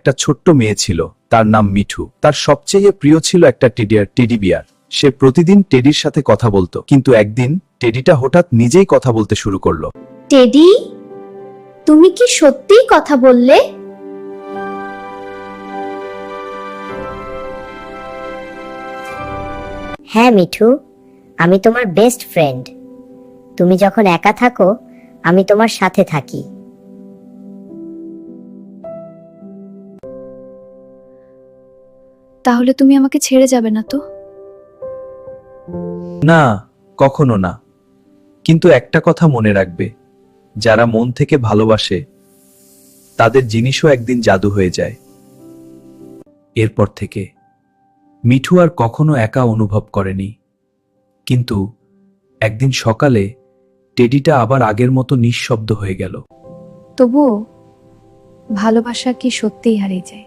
একটা ছোট্ট মেয়ে ছিল, তার নাম মিঠু। তার সবচেয়ে প্রিয় ছিল একটা টেডি বিয়ার। সে প্রতিদিন টেডির সাথে কথা বলতো, কিন্তু একদিন টেডিটা হঠাৎ নিজেই কথা বলতে শুরু করলো। টেডি, তুমি কি সত্যিই কথা বললে? হ্যাঁ মিঠু, আমি তোমার বেস্ট ফ্রেন্ড। তুমি যখন একা থাকো আমি তোমার সাথে থাকি। তাহলে তুমি আমাকে ছেড়ে যাবে না তো? না, কখনো না। কিন্তু একটা কথা মনে রাখবে, যারা মন থেকে ভালোবাসে তাদের জিনিসও একদিন জাদু হয়ে যায়। এরপর থেকে মিঠু আর কখনো একা অনুভব করেনি। কিন্তু একদিন সকালে টেডিটা আবার আগের মতো নিঃশব্দ হয়ে গেল। তবুও ভালোবাসা কি সত্যিই হারিয়ে যায়?